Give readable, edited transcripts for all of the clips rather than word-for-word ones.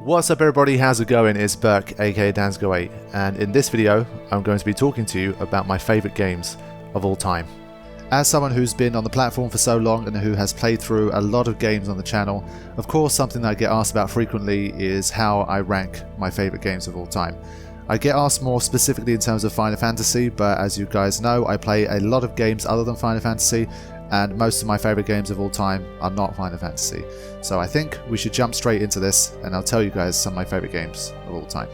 What's up everybody, how's it going? It's Burke, aka Dansg08, and in this video I'm going to be talking to you about my favourite games of all time. As someone who's been on the platform for so long and who has played through a lot of games on the channel, of course something that I get asked about frequently is how I rank my favourite games of all time. I get asked more specifically in terms of Final Fantasy, but as you guys know, I play a lot of games other than Final Fantasy, and most of my favourite games of all time are not Final Fantasy. So I think we should jump straight into this, and I'll tell you guys some of my favourite games of all time.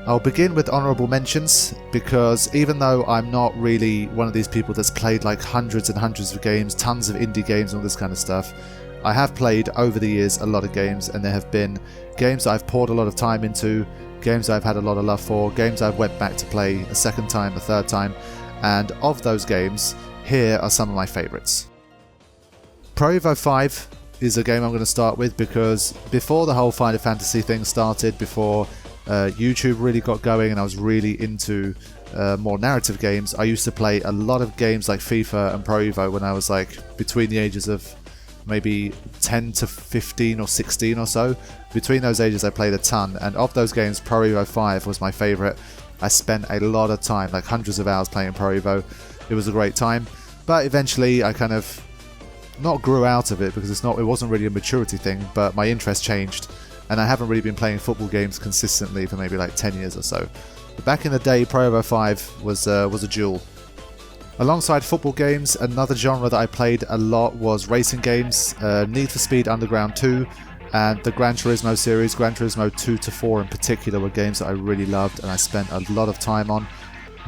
I'll begin with honourable mentions, because even though I'm not really one of these people that's played like hundreds and hundreds of games, tons of indie games, all this kind of stuff, I have played over the years a lot of games, and there have been games that I've poured a lot of time into, games I've had a lot of love for, games I've went back to play a second time, a third time, and of those games, here are some of my favourites. Pro Evo 5 is a game I'm going to start with because before the whole Final Fantasy thing started, before YouTube really got going and I was really into more narrative games, I used to play a lot of games like FIFA and Pro Evo when I was like between the ages of maybe 10 to 15 or 16 or so. Between those ages I played a ton, and of those games Pro Evo 5 was my favourite. I spent a lot of time, like hundreds of hours playing Pro Evo. It was a great time, but eventually I kind of not grew out of it because it wasn't really a maturity thing, but my interest changed and I haven't really been playing football games consistently for maybe like 10 years or so. But back in the day, Pro Evo 5 was a jewel. Alongside football games, another genre that I played a lot was racing games. Need for Speed Underground 2 and the Gran Turismo series, Gran Turismo 2 to 4 in particular, were games that I really loved and I spent a lot of time on.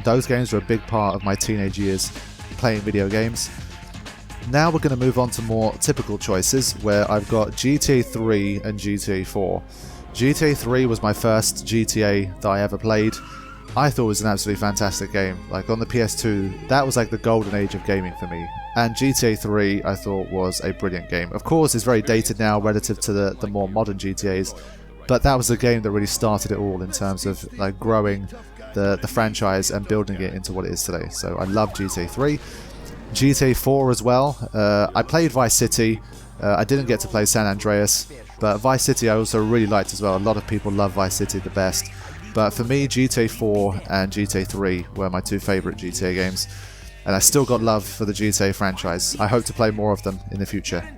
Those games were a big part of my teenage years playing video games. Now we're going to move on to more typical choices, where I've got GTA 3 and GTA 4. GTA 3 was my first GTA that I ever played. I thought it was an absolutely fantastic game. Like on the PS2, that was like the golden age of gaming for me. And GTA 3 I thought was a brilliant game. Of course it's very dated now relative to the more modern GTAs, but that was the game that really started it all in terms of like growing the franchise and building it into what it is today. So I love GTA 3. GTA 4 as well. I played Vice City. I didn't get to play San Andreas, but Vice City I also really liked as well. A lot of people love Vice City the best. But for me, GTA 4 and GTA 3 were my two favourite GTA games. And I still got love for the GTA franchise. I hope to play more of them in the future.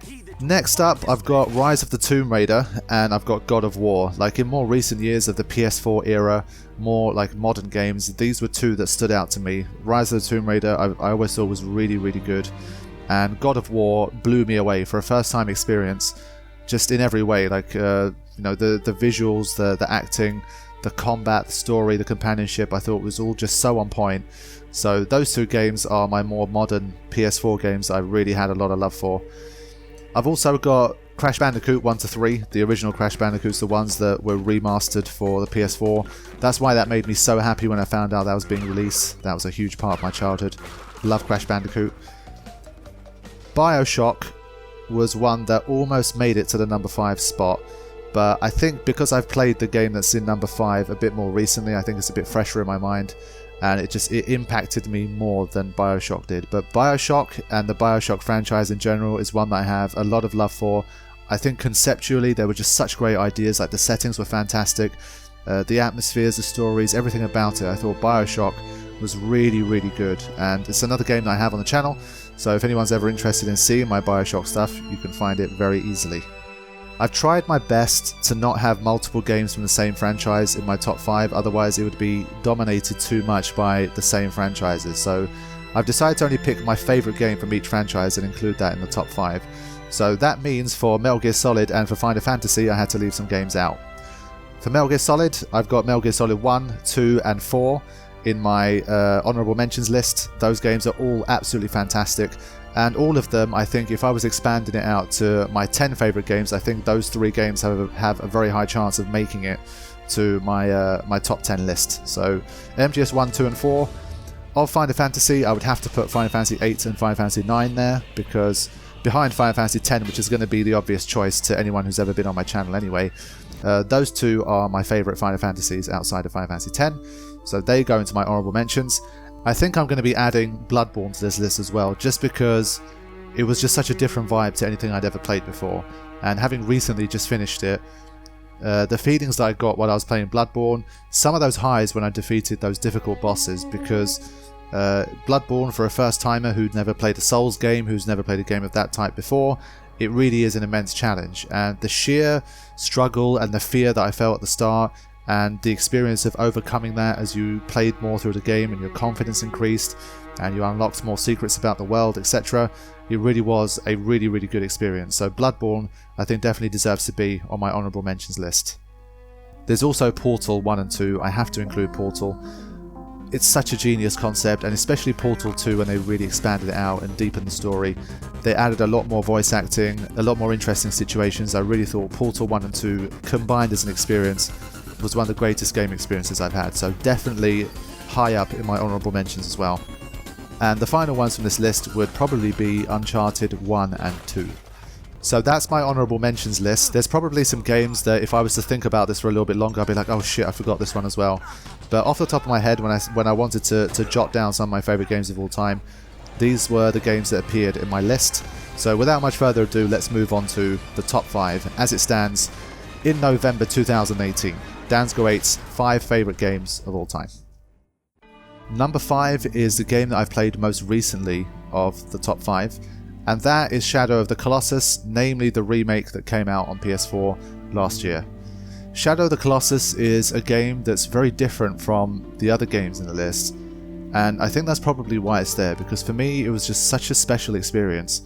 Next up, I've got Rise of the Tomb Raider and I've got God of War. Like in more recent years of the PS4 era, more like modern games, these were two that stood out to me. Rise of the Tomb Raider I always thought was really, really good. And God of War blew me away for a first time experience, just in every way. Like, the visuals, the acting, the combat, the story, the companionship, I thought was all just so on point. So those two games are my more modern PS4 games that I really had a lot of love for. I've also got Crash Bandicoot 1 to 3, the original Crash Bandicoots, the ones that were remastered for the PS4. That's why that made me so happy when I found out that was being released. That was a huge part of my childhood. Love Crash Bandicoot. Bioshock was one that almost made it to the number 5 spot, but I think because I've played the game that's in number 5 a bit more recently, I think it's a bit fresher in my mind, and it impacted me more than Bioshock did. But Bioshock and the Bioshock franchise in general is one that I have a lot of love for. I think conceptually there were just such great ideas, like the settings were fantastic, the atmospheres, the stories, everything about it. I thought Bioshock was really, really good, and it's another game that I have on the channel, so if anyone's ever interested in seeing my Bioshock stuff, you can find it very easily. I've tried my best to not have multiple games from the same franchise in my top 5, otherwise it would be dominated too much by the same franchises. So I've decided to only pick my favourite game from each franchise and include that in the top 5. So that means for Metal Gear Solid and for Final Fantasy I had to leave some games out. For Metal Gear Solid, I've got Metal Gear Solid 1, 2 and 4 in my honourable mentions list. Those games are all absolutely fantastic. And all of them, I think, if I was expanding it out to my 10 favourite games, I think those 3 games have a very high chance of making it to my top 10 list. So MGS 1, 2 and 4. Of Final Fantasy, I would have to put Final Fantasy 8 and Final Fantasy 9 there, because behind Final Fantasy 10, which is going to be the obvious choice to anyone who's ever been on my channel anyway, those two are my favourite Final Fantasies outside of Final Fantasy 10. So they go into my honourable mentions. I think I'm going to be adding Bloodborne to this list as well, just because it was just such a different vibe to anything I'd ever played before. And having recently just finished it, The feelings that I got while I was playing Bloodborne, some of those highs when I defeated those difficult bosses, because Bloodborne, for a first timer who'd never played a Souls game, who's never played a game of that type before, it really is an immense challenge, and the sheer struggle and the fear that I felt at the start, and the experience of overcoming that as you played more through the game and your confidence increased and you unlocked more secrets about the world, etc. It really was a really, really good experience. So Bloodborne, I think, definitely deserves to be on my honourable mentions list. There's also Portal 1 and 2. I have to include Portal. It's such a genius concept, and especially Portal 2 when they really expanded it out and deepened the story. They added a lot more voice acting, a lot more interesting situations. I really thought Portal 1 and 2 combined as an experience was one of the greatest game experiences I've had. So definitely high up in my honourable mentions as well. And the final ones from this list would probably be Uncharted 1 and 2. So that's my honourable mentions list. There's probably some games that if I was to think about this for a little bit longer, I'd be like, oh shit, I forgot this one as well. But off the top of my head, when I wanted to jot down some of my favourite games of all time, these were the games that appeared in my list. So without much further ado, let's move on to the top 5 as it stands in November 2018. Dansg08's 5 favourite games of all time. Number 5 is the game that I've played most recently of the top 5, and that is Shadow of the Colossus, namely the remake that came out on PS4 last year. Shadow of the Colossus is a game that's very different from the other games in the list, and I think that's probably why it's there, because for me it was just such a special experience.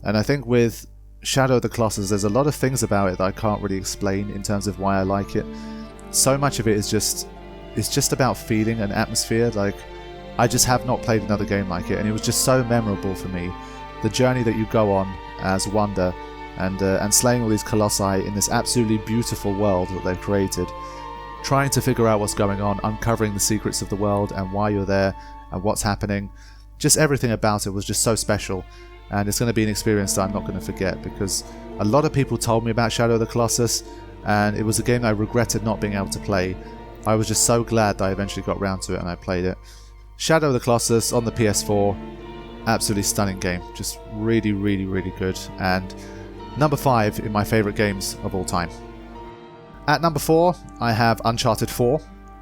And I think with Shadow of the Colossus there's a lot of things about it that I can't really explain in terms of why I like it. So much of it is just about feeling and atmosphere. Like, I just have not played another game like it, and it was just so memorable for me. The journey that you go on as Wanda and slaying all these colossi in this absolutely beautiful world that they've created, trying to figure out what's going on, uncovering the secrets of the world and why you're there and what's happening. Just everything about it was just so special, and it's going to be an experience that I'm not going to forget, because a lot of people told me about Shadow of the Colossus, and it was a game I regretted not being able to play. I was just so glad that I eventually got round to it and I played it. Shadow of the Colossus on the PS4, absolutely stunning game, just really, really, really good, and number 5 in my favourite games of all time. At number 4, I have Uncharted 4.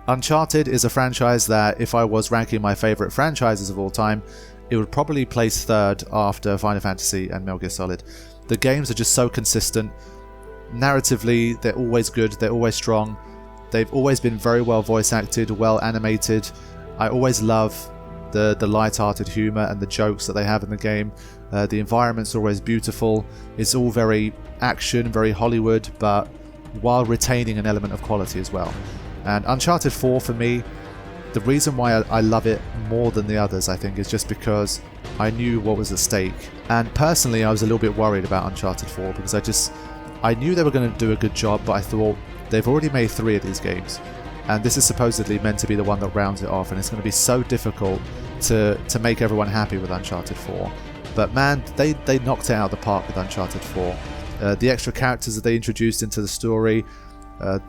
Uncharted is a franchise that, if I was ranking my favourite franchises of all time, it would probably place 3rd after Final Fantasy and Metal Gear Solid. The games are just so consistent. Narratively, they're always good, they're always strong. They've always been very well voice acted, well animated. I always love the light-hearted humour and the jokes that they have in the game. The environment's always beautiful. It's all very action, very Hollywood, but while retaining an element of quality as well. And Uncharted 4 for me, the reason why I love it more than the others, I think, is just because I knew what was at stake. And personally, I was a little bit worried about Uncharted 4 because I knew they were going to do a good job, but I thought they've already made 3 of these games. And this is supposedly meant to be the one that rounds it off, and it's going to be so difficult to make everyone happy with Uncharted 4. But man, they knocked it out of the park with Uncharted 4. The extra characters that they introduced into the story,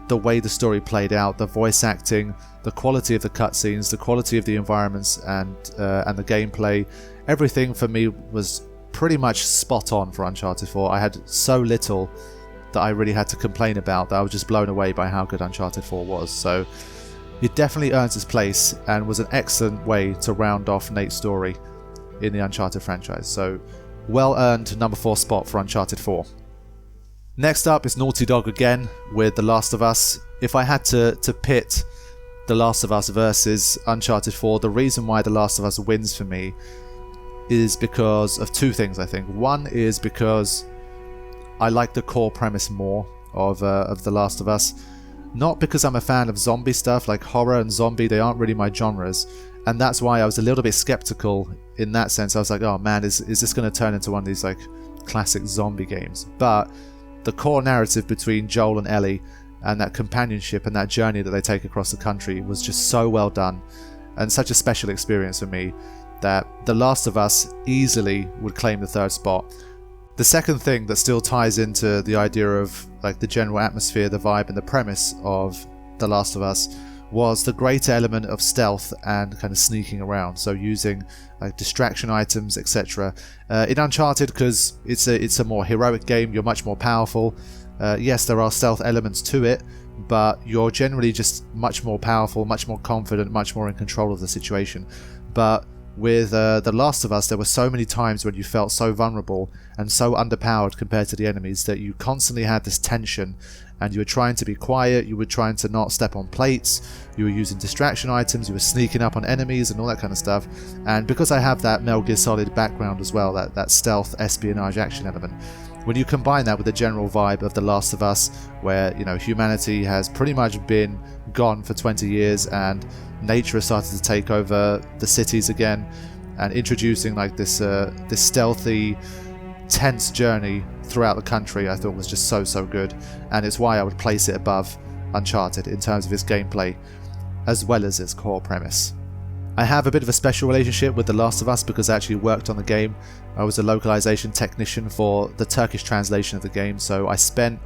the way the story played out, the voice acting, the quality of the cutscenes, the quality of the environments, and the gameplay, everything for me was pretty much spot on for Uncharted 4. I had so little that I really had to complain about, that I was just blown away by how good Uncharted 4 was. So it definitely earns its place and was an excellent way to round off Nate's story in the Uncharted franchise. So well earned number 4 spot for Uncharted 4. Next up is Naughty Dog again with The Last of Us. If I had to pit The Last of Us versus Uncharted 4, the reason why The Last of Us wins for me is because of 2 things, I think. One is because I like the core premise more of The Last of Us. Not because I'm a fan of zombie stuff, like horror and zombie, they aren't really my genres. And that's why I was a little bit skeptical in that sense. I was like, oh man, is this going to turn into one of these like classic zombie games? But the core narrative between Joel and Ellie and that companionship and that journey that they take across the country was just so well done and such a special experience for me that The Last of Us easily would claim the 3rd spot. The second thing that still ties into the idea of like the general atmosphere, the vibe and the premise of The Last of Us was the greater element of stealth and kind of sneaking around, so using like distraction items, etc. In Uncharted, because it's a more heroic game, you're much more powerful. Yes, there are stealth elements to it, but you're generally just much more powerful, much more confident, much more in control of the situation. But with The Last of Us, there were so many times when you felt so vulnerable and so underpowered compared to the enemies that you constantly had this tension, and you were trying to be quiet, you were trying to not step on plates, you were using distraction items, you were sneaking up on enemies and all that kind of stuff. And because I have that Metal Gear Solid background as well, that stealth espionage action element, when you combine that with the general vibe of The Last of Us, where, you know, humanity has pretty much been gone for 20 years and nature has started to take over the cities again, and introducing like this stealthy, tense journey throughout the country, I thought was just so good. And it's why I would place it above Uncharted in terms of its gameplay as well as its core premise. I have a bit of a special relationship with The Last of Us because I actually worked on the game. I was a localization technician for the Turkish translation of the game, so I spent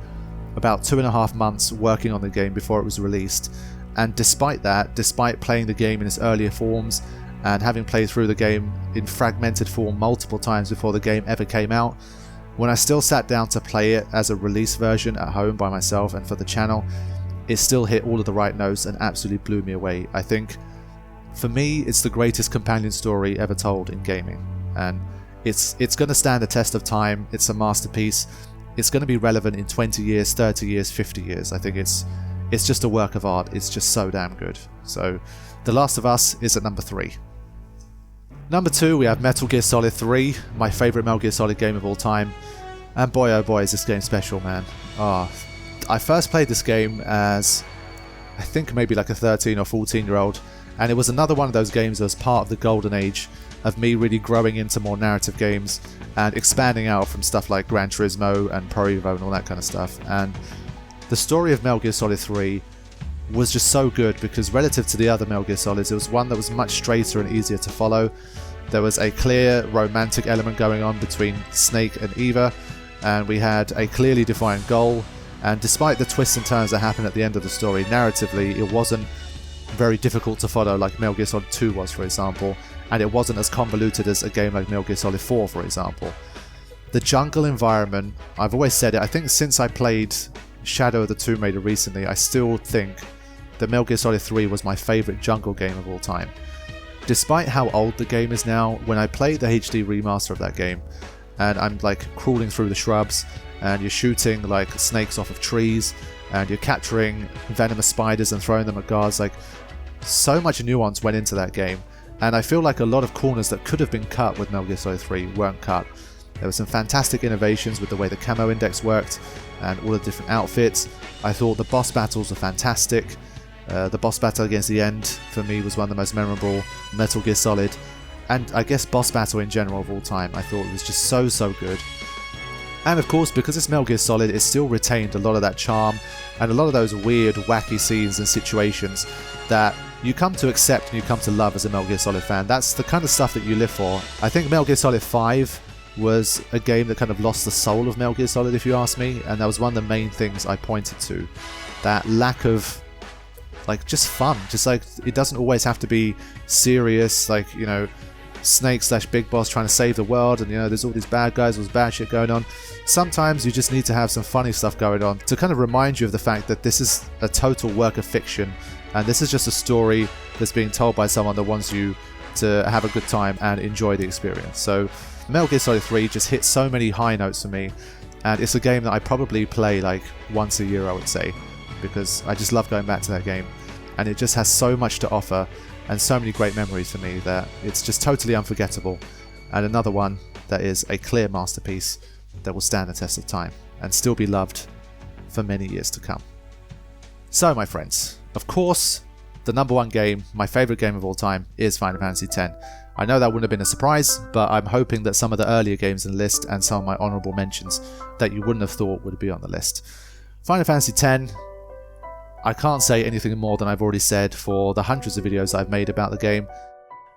about 2.5 months working on the game before it was released. And despite that, despite playing the game in its earlier forms and having played through the game in fragmented form multiple times before the game ever came out, when I still sat down to play it as a release version at home by myself and for the channel, it still hit all of the right notes and absolutely blew me away. I think, for me, it's the greatest companion story ever told in gaming, and it's going to stand the test of time. It's a masterpiece. It's going to be relevant in 20 years, 30 years, 50 years. I think it's just a work of art. It's just so damn good. So, The Last of Us is at number 3. Number 2, we have Metal Gear Solid 3, my favourite Metal Gear Solid game of all time. And boy oh boy is this game special, man. I first played this game as, I think maybe like a 13 or 14 year old, and it was another one of those games that was part of the golden age of me really growing into more narrative games and expanding out from stuff like Gran Turismo and Pro Evo and all that kind of stuff. And the story of Metal Gear Solid 3 was just so good because relative to the other Metal Gear Solids, it was one that was much straighter and easier to follow. There was a clear romantic element going on between Snake and Eva, and we had a clearly defined goal. And despite the twists and turns that happened at the end of the story, narratively it wasn't very difficult to follow like Metal Gear Solid 2 was, for example, and it wasn't as convoluted as a game like Metal Gear Solid 4, for example. The jungle environment, I've always said it, I think since I played Shadow of the Tomb Raider recently, I still think that Metal Gear Solid 3 was my favourite jungle game of all time. Despite how old the game is now, when I played the HD remaster of that game, and I'm like crawling through the shrubs, and you're shooting like snakes off of trees, and you're capturing venomous spiders and throwing them at guards, like so much nuance went into that game, and I feel like a lot of corners that could have been cut with Metal Gear Solid 3 weren't cut. There were some fantastic innovations with the way the camo index worked and all the different outfits. I thought the boss battles were fantastic. The boss battle against the End for me was one of the most memorable Metal Gear Solid, and I guess boss battle in general of all time. I thought it was just so good. And of course, because it's Metal Gear Solid, it still retained a lot of that charm and a lot of those weird, wacky scenes and situations that you come to accept and you come to love as a Metal Gear Solid fan. That's the kind of stuff that you live for. I think Metal Gear Solid 5 was a game that kind of lost the soul of Metal Gear Solid, if you ask me, and that was one of the main things I pointed to. That lack of, like, just fun. Just like, it doesn't always have to be serious, like, you know, Snake / Big Boss trying to save the world, and, you know, there's all these bad guys, all this bad shit going on. Sometimes you just need to have some funny stuff going on to kind of remind you of the fact that this is a total work of fiction, and this is just a story that's being told by someone that wants you to have a good time and enjoy the experience. So Metal Gear Solid 3 just hit so many high notes for me, and it's a game that I probably play like once a year, I would say, because I just love going back to that game, and it just has so much to offer and so many great memories for me that it's just totally unforgettable, and another one that is a clear masterpiece that will stand the test of time and still be loved for many years to come. So my friends, of course, the number one game, my favourite game of all time, is Final Fantasy X. I know that wouldn't have been a surprise, but I'm hoping that some of the earlier games in the list and some of my honourable mentions that you wouldn't have thought would be on the list. Final Fantasy X, I can't say anything more than I've already said for the hundreds of videos I've made about the game.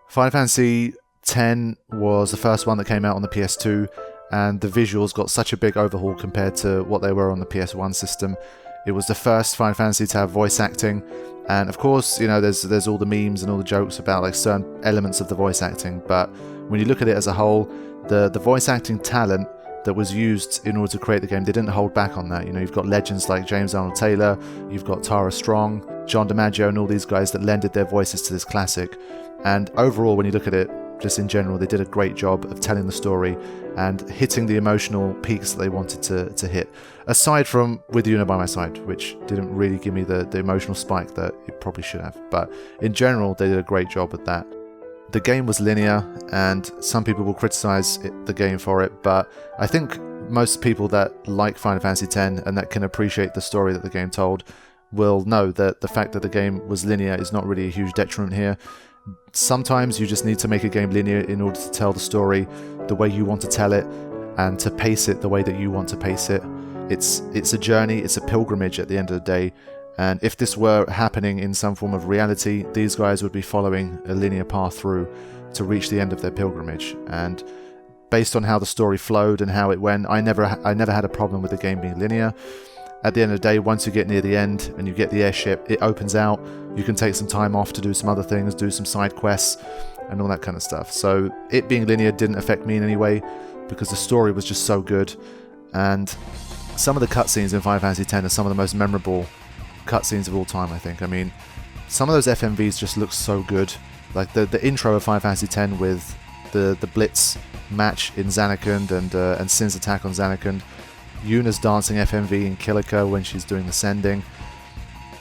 Final Fantasy X was the first one that came out on the PS2, and the visuals got such a big overhaul compared to what they were on the PS1 system. It was the first Final Fantasy to have voice acting, and of course, you know, there's all the memes and all the jokes about like certain elements of the voice acting, but when you look at it as a whole, the voice acting talent that was used in order to create the game. They didn't hold back on that. You know, you've got legends like James Arnold Taylor, you've got Tara Strong, John DiMaggio, and all these guys that lended their voices to this classic. And overall, when you look at it, just in general, they did a great job of telling the story and hitting the emotional peaks that they wanted to hit. Aside from With Yuna by My Side, which didn't really give me the emotional spike that it probably should have. But in general, they did a great job with that. The game was linear, and some people will criticize the game for it, but I think most people that like Final Fantasy X and that can appreciate the story that the game told will know that the fact that the game was linear is not really a huge detriment here. Sometimes you just need to make a game linear in order to tell the story the way you want to tell it and to pace it the way that you want to pace it. It's a journey, it's a pilgrimage at the end of the day, and if this were happening in some form of reality, these guys would be following a linear path through to reach the end of their pilgrimage. And based on how the story flowed and how it went, I never had a problem with the game being linear. At the end of the day, once you get near the end and you get the airship, it opens out. You can take some time off to do some other things, do some side quests, and all that kind of stuff. So it being linear didn't affect me in any way because the story was just so good. And some of the cutscenes in Final Fantasy X are some of the most memorable cutscenes of all time, I think. I mean, some of those FMVs just look so good. Like the intro of Final Fantasy X with the Blitz match in Zanarkand and Sin's attack on Zanarkand. Yuna's dancing FMV in Kilika when she's doing the sending.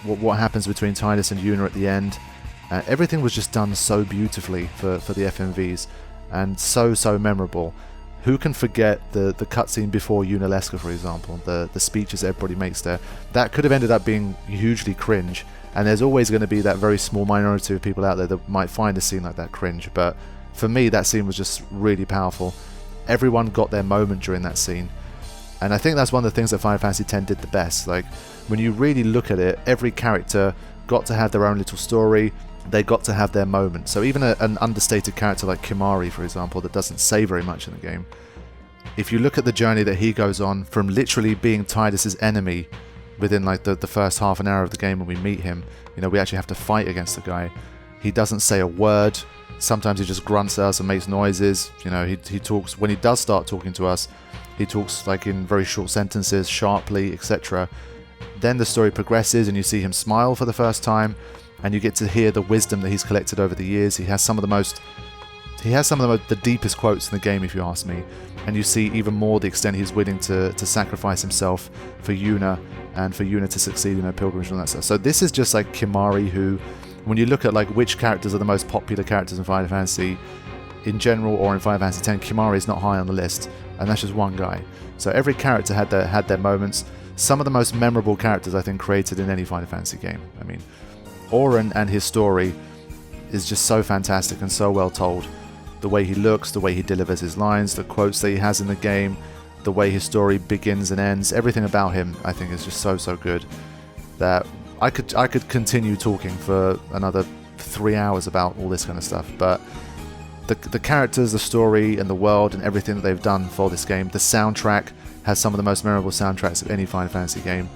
What happens between Tidus and Yuna at the end. Everything was just done so beautifully for the FMVs and so memorable. Who can forget the cutscene before Yunalesca, for example, the speeches everybody makes there? That could have ended up being hugely cringe, and there's always going to be that very small minority of people out there that might find a scene like that cringe, but for me that scene was just really powerful. Everyone got their moment during that scene. And I think that's one of the things that Final Fantasy X did the best. Like, when you really look at it, every character got to have their own little story, they got to have their moment. So even an understated character like Kimahri, for example, that doesn't say very much in the game, if you look at the journey that he goes on from literally being Tidus's enemy within like the first half an hour of the game when we meet him, you know, we actually have to fight against the guy. He doesn't say a word. Sometimes he just grunts at us and makes noises. You know, he talks, when he does start talking to us, he talks like in very short sentences, sharply, etc. Then the story progresses and you see him smile for the first time, and you get to hear the wisdom that he's collected over the years. He has some of the deepest quotes in the game, if you ask me, and you see even more the extent he's willing to sacrifice himself for Yuna and for Yuna to succeed in her pilgrimage and all that stuff. So this is just like Kimahri, who, when you look at like which characters are the most popular characters in Final Fantasy in general or in Final Fantasy X, Kimahri is not high on the list, and that's just one guy. So every character had their moments. Some of the most memorable characters I think created in any Final Fantasy game. I mean, Auron and his story is just so fantastic and so well told. The way he looks, the way he delivers his lines, the quotes that he has in the game, the way his story begins and ends, everything about him I think is just so good that I could continue talking for another 3 hours about all this kind of stuff. But the characters, the story, and the world, and everything that they've done for this game. The soundtrack has some of the most memorable soundtracks of any Final Fantasy game.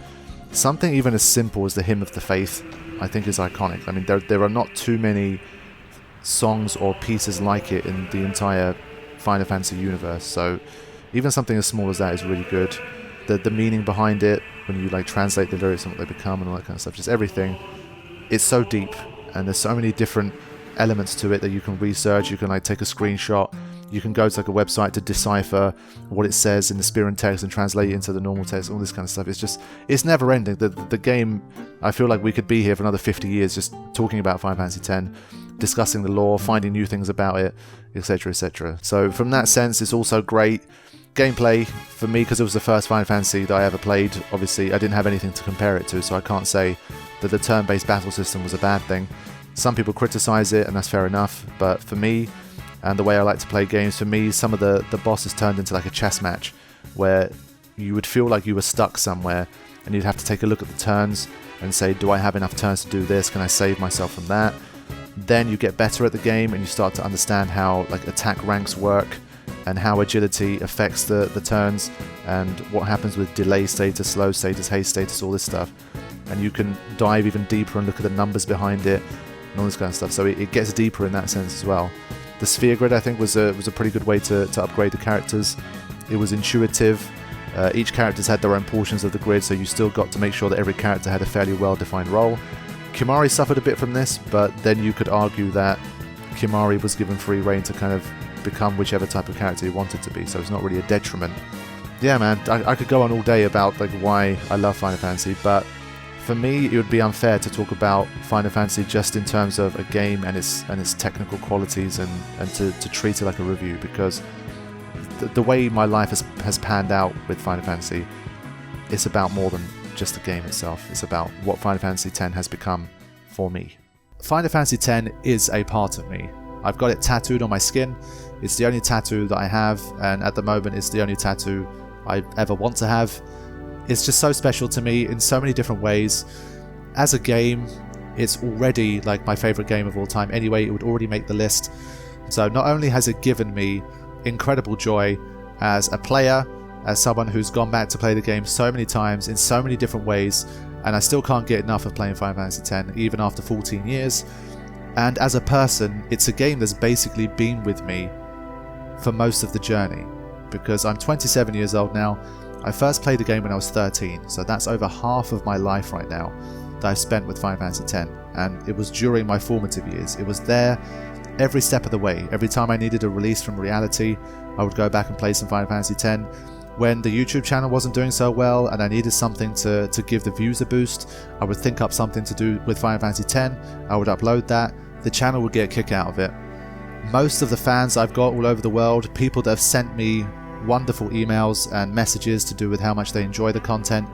Something even as simple as the Hymn of the Faith, I think, is iconic. I mean, there are not too many songs or pieces like it in the entire Final Fantasy universe. So even something as small as that is really good. The meaning behind it, when you like translate the lyrics and what they become and all that kind of stuff, just everything. It's so deep, and there's so many different elements to it that you can research. You can like take a screenshot, you can go to like a website to decipher what it says in the Spear and text and translate it into the normal text, all this kind of stuff. It's never ending. The game, I feel like we could be here for another 50 years just talking about Final Fantasy X, discussing the lore, finding new things about it, etc, etc. So from that sense, it's also great. Gameplay, for me, because it was the first Final Fantasy that I ever played, obviously I didn't have anything to compare it to, so I can't say that the turn-based battle system was a bad thing. Some people criticize it, and that's fair enough, but for me, and the way I like to play games, for me, some of the bosses turned into like a chess match, where you would feel like you were stuck somewhere, and you'd have to take a look at the turns, and say, do I have enough turns to do this? Can I save myself from that? Then you get better at the game, and you start to understand how like attack ranks work, and how agility affects the turns, and what happens with delay status, slow status, haste status, all this stuff. And you can dive even deeper and look at the numbers behind it, and all this kind of stuff. So it gets deeper in that sense as well. The sphere grid, I think, was a pretty good way to upgrade the characters. It was intuitive. Each character's had their own portions of the grid, so you still got to make sure that every character had a fairly well-defined role. Kimahri suffered a bit from this, but then you could argue that Kimahri was given free reign to kind of become whichever type of character he wanted to be, so it's not really a detriment. Yeah, man, I could go on all day about like why I love Final Fantasy, but for me it would be unfair to talk about Final Fantasy just in terms of a game and its technical qualities and to treat it like a review, because the way my life has panned out with Final Fantasy, it's about more than just the game itself. It's about what Final Fantasy X has become for me. Final Fantasy X is a part of me. I've got it tattooed on my skin. It's the only tattoo that I have, and at the moment it's the only tattoo I ever want to have. It's just so special to me in so many different ways. As a game, it's already like my favourite game of all time anyway. It would already make the list. So not only has it given me incredible joy as a player, as someone who's gone back to play the game so many times in so many different ways, and I still can't get enough of playing Final Fantasy X even after 14 years. And as a person, it's a game that's basically been with me for most of the journey, because I'm 27 years old now. I first played the game when I was 13, so that's over half of my life right now that I've spent with Final Fantasy X, and it was during my formative years. It was there every step of the way. Every time I needed a release from reality, I would go back and play some Final Fantasy X. When the YouTube channel wasn't doing so well and I needed something to give the views a boost, I would think up something to do with Final Fantasy X, I would upload that, the channel would get a kick out of it. Most of the fans I've got all over the world, people that have sent me wonderful emails and messages to do with how much they enjoy the content,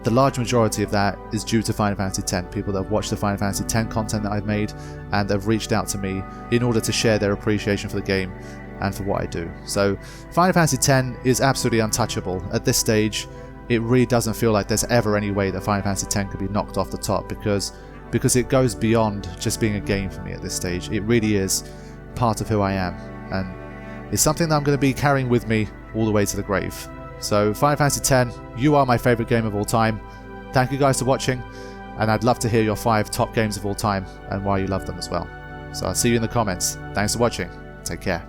the large majority of that is due to Final Fantasy X. People that have watched the Final Fantasy X content that I've made and have reached out to me in order to share their appreciation for the game and for what I do. So Final Fantasy X is absolutely untouchable. At this stage, it really doesn't feel like there's ever any way that Final Fantasy X could be knocked off the top, because it goes beyond just being a game for me at this stage. It really is part of who I am, and it's something that I'm going to be carrying with me all the way to the grave. So Final Fantasy X, you are my favourite game of all time. Thank you guys for watching, and I'd love to hear your 5 top games of all time and why you love them as well. So I'll see you in the comments. Thanks for watching. Take care.